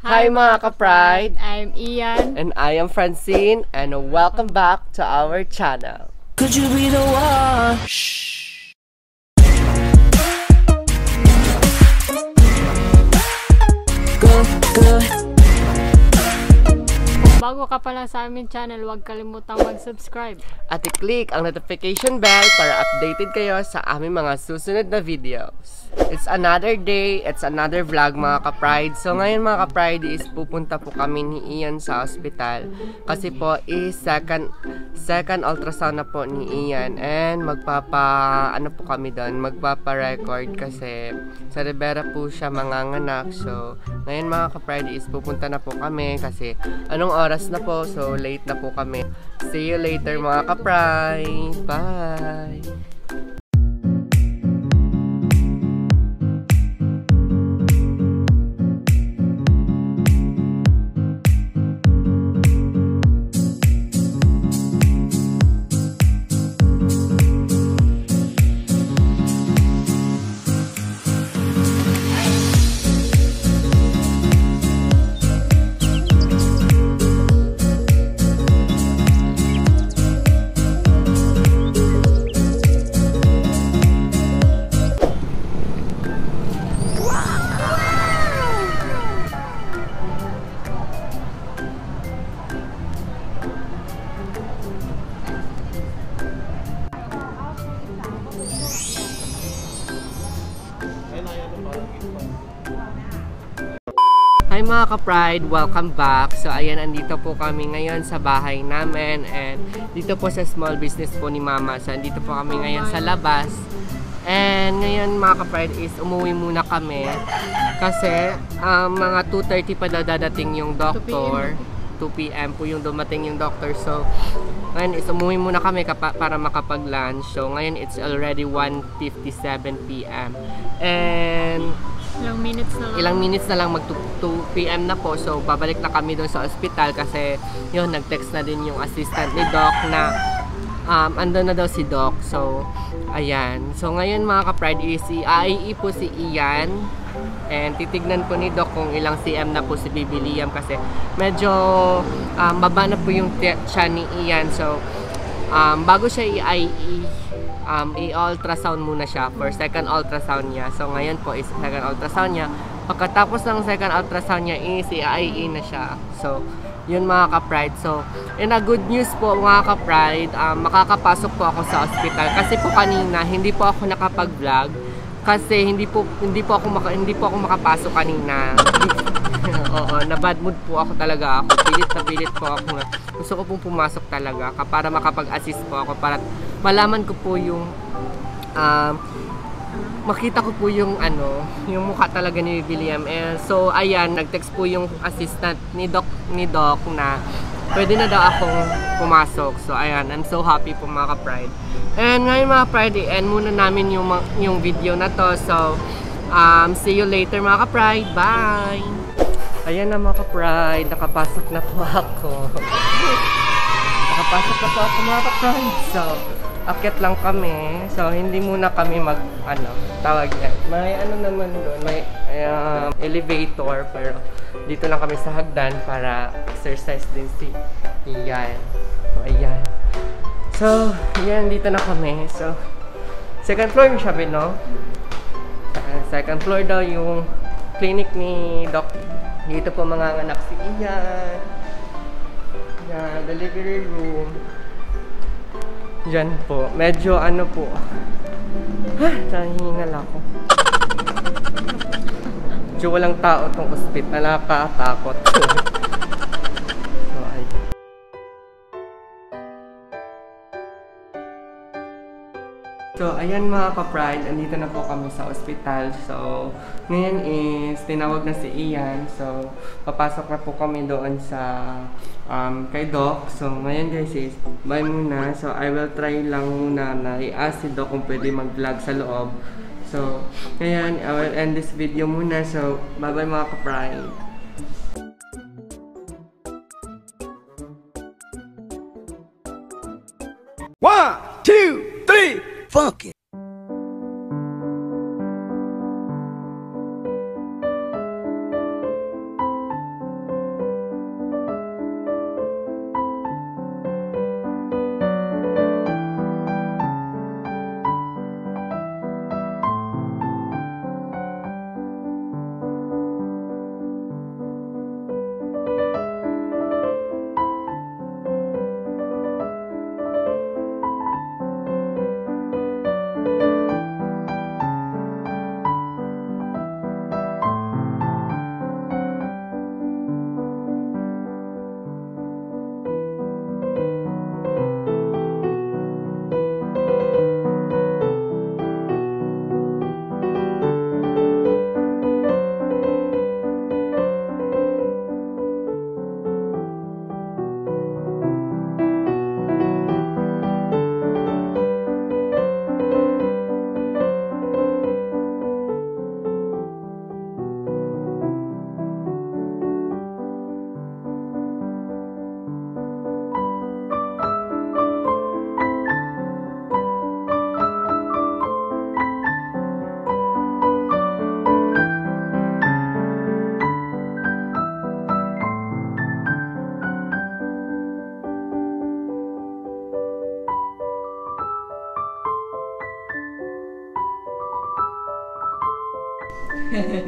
Hi mga ka-Pride! I'm Ian. And I am Francine, and welcome back to our channel. Could you be the one? Good. Kung bago ka pa lang sa aming channel, huwag kalimutang mag-subscribe. At i-click ang notification bell para updated kayo sa aming mga susunod na videos. It's another day, it's another vlog mga ka-Pride. So ngayon mga ka-Pride is pupunta po kami ni Ian sa ospital. Kasi po is second ultrasound na po ni Ian. And ano po kami doon, magpapa-record kasi sa Rivera po siya manganganak. So ngayon mga ka-Pride is pupunta na po kami kasi anong oras na po, so late na po kami. See you later mga ka-Pride. Bye! Hi mga ka-Pride! Welcome back! So ayan, andito po kami ngayon sa bahay namin and dito po sa small business po ni Mama. So andito po kami ngayon sa labas. And ngayon mga ka-Pride is umuwi muna kami kasi mga 2:30 pa daw dadating yung doctor. 2 PM po yung dumating yung doctor. So ngayon is umuwi muna kami para makapag-lunch. So ngayon it's already 1:57 PM. And ilang minutes na lang mag 2 PM na po. So babalik na kami doon sa ospital kasi yun, nag-text na din yung assistant ni Doc na andun na daw si Doc. So ayan. So ngayon mga ka-Pride is i-AIE po si Ian. And titignan po ni Doc kung ilang cm na po si Baby Liam kasi medyo baba na po yung tiyan ni Ian. So bago siya i-AIE, i-ultrasound muna siya for second ultrasound niya. So ngayon po is second ultrasound niya. Pagkatapos ng second ultrasound niya is i-AIE na siya. So yun mga ka-Pride. So in a good news po mga ka-Pride, makakapasok po ako sa hospital kasi po kanina hindi po ako nakapag-vlog kasi hindi po ako makapasok kanina. Oo, na bad mood po ako talaga. Pilit po ako. Gusto ko pong pumasok talaga para makapag-assist po ako para malaman ko po yung makita ko po yung yung mukha talaga ni William. So ayan, nag-text po yung assistant ni Doc na pwede na daw akong pumasok. So ayan, I'm so happy po mga ka-Pride. And ngayon mga Pride, end muna namin yung video na to. So see you later mga ka-Pride. Bye! Ayan na mga ka-Pride, nakapasok na po ako. Nakapasok na po ako mga ka-Pride. So akyat lang kami. So hindi muna kami tawag yan. May naman doon, may elevator, pero dito lang kami sa hagdan para exercise din si Ian. So ayan. So ayan, dito na kami. So second floor yung sabi, no? Second floor daw yung clinic ni Doc. Dito po manganganak si Ian. Yan, delivery room. Diyan po. Medyo po. Nahihingal ako. Medyo walang tao tong ospital. Nakakatakot. So, ay. So, ayan mga ka-Pride, andito na po kami sa ospital. So, ngayon is tinawag na si Ian. So, papasok na po kami doon sa kay Doc. So, ngayon guys is bye muna. So, I will try lang muna na i-ask si Doc kung pwede mag-vlog sa loob. So, ngayon, I will end this video muna. So, bye-bye mga ka-Pride. 1, 2, 3, fuck it.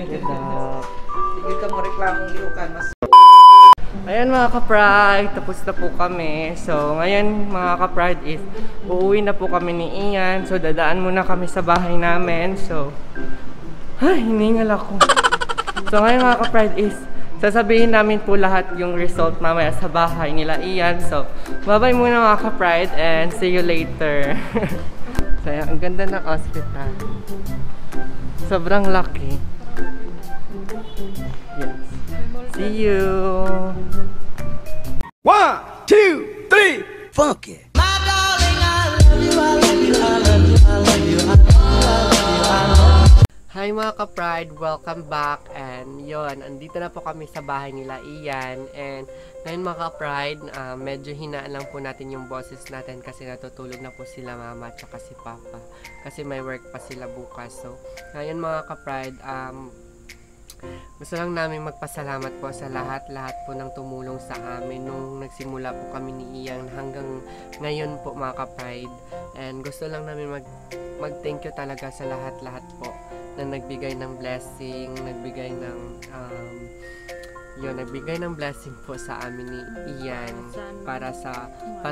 Ganda. Sige ka mo reklamong iukan mas. Ayan mga ka-pride, tapos na po kami. So ngayon mga ka-pride is uuwi na po kami ni Ian. So dadaan muna kami sa bahay namin. So hiningal ako. So ngayon mga ka-pride is sasabihin namin po lahat yung result mamaya sa bahay nila Ian. So bye-bye muna mga ka-pride and see you later. So ang ganda ng hospital. Sobrang laki. Yes. See you! 1, 2, 3, funky. Hi mga ka-pride! Welcome back! And yon, andito na po kami sa bahay nila Ian. And ngayon mga ka-pride, medyo hinaan lang po natin yung boses natin kasi natutulog na po sila mama at saka si papa. Kasi may work pa sila bukas. So ngayon mga ka-pride, gusto lang namin magpasalamat po sa lahat po ng tumulong sa amin nung nagsimula po kami ni Ian hanggang ngayon po mga ka-pride. And gusto lang namin mag-thank you talaga sa lahat po na nagbigay ng blessing, nagbigay ng blessing po sa amin ni Ian para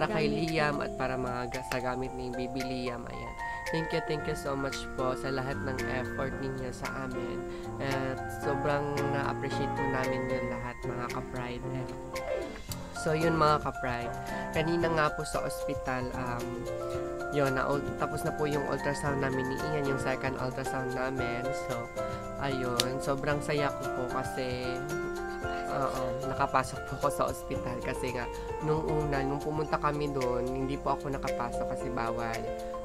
kay Liam at para sa gamit ni Baby Liam. Ayan. Thank you so much po sa lahat ng effort ninyo sa amin. At sobrang na-appreciate po namin yun lahat mga ka-pride. So yun mga ka-pride. Kanina nga po sa ospital, tapos na po yung ultrasound namin ni Ian, yung second ultrasound namin. So, ayun, sobrang saya ko po kasi nakapasok po ako sa ospital kasi nga nung pumunta kami doon, hindi po ako nakapasok kasi bawal.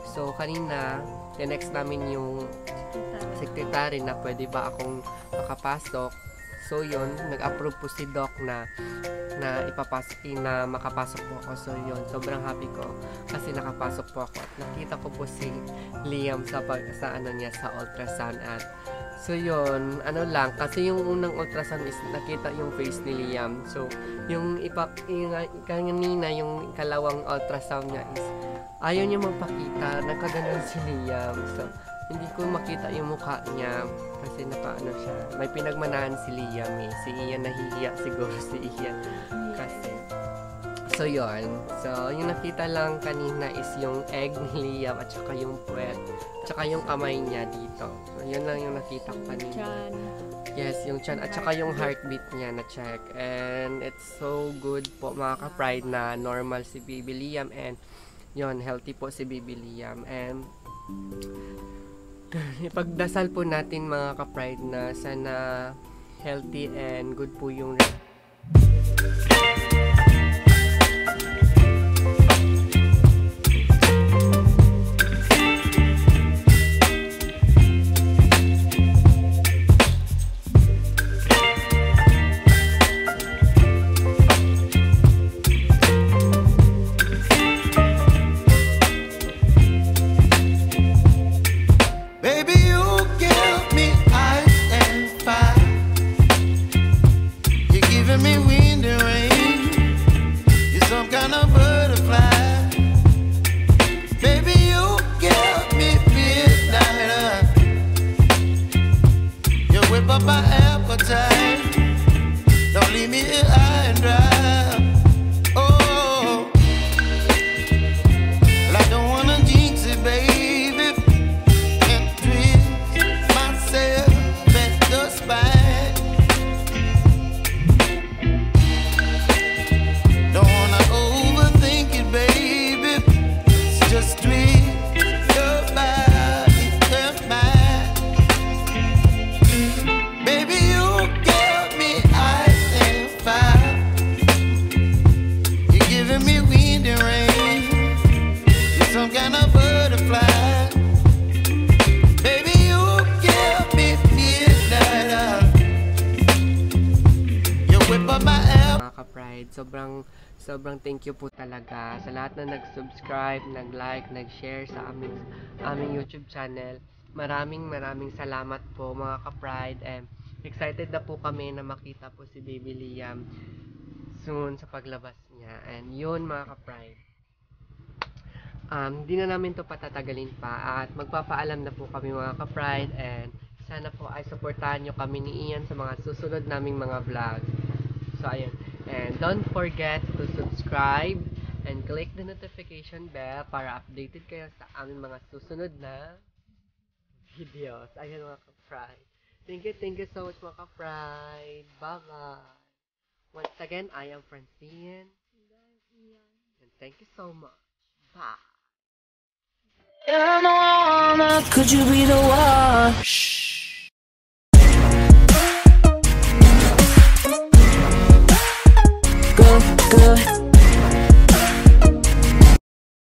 So, kanina, next namin yung secretary na pwede ba akong makapasok. So, yun, nag-approve po si Doc na makapasok po ako. So, yun, sobrang happy ko kasi nakapasok po ako at nakita ko po si Liam sa ultrasound at so, yun, kasi yung unang ultrasound is nakita yung face ni Liam. So, yung kanina, yung ikalawang ultrasound niya is ayaw niya magpakita, nakaganon si Liam. So, hindi ko makita yung mukha niya kasi siya. May pinagmanahan si Liam eh. Si Ian nahihiya siguro si Ian kasi. So yun. So yung nakita lang kanina is yung egg ni Liam at saka yung puwet. At saka yung kamay niya dito. So yun lang yung nakita ko kanina. Yes, yung chan at saka yung heartbeat niya na check. And it's so good po mga ka-pride na normal si Baby Liam and yun, healthy po si Baby Liam. And ipagdasal po natin mga ka-pride na sana healthy and good po yung sobrang thank you po talaga sa lahat na nag-subscribe, nag-like, nag-share sa aming YouTube channel. Maraming salamat po mga ka-pride and excited na po kami na makita po si Baby Liam soon sa paglabas niya. And yun mga ka-pride. Hindi na namin to patatagalin pa at magpapaalam na po kami mga ka-pride and sana po ay supportahan nyo kami ni Ian sa mga susunod naming mga vlog. So, ayun. And don't forget to subscribe and click the notification bell para updated kayo sa aming mga susunod na videos. Ayun mga ka-Pride. Thank you so much mga ka-Pride. Bye-bye. Once again, I am Francine. And thank you so much. Bye. Could you be the one? Good, good.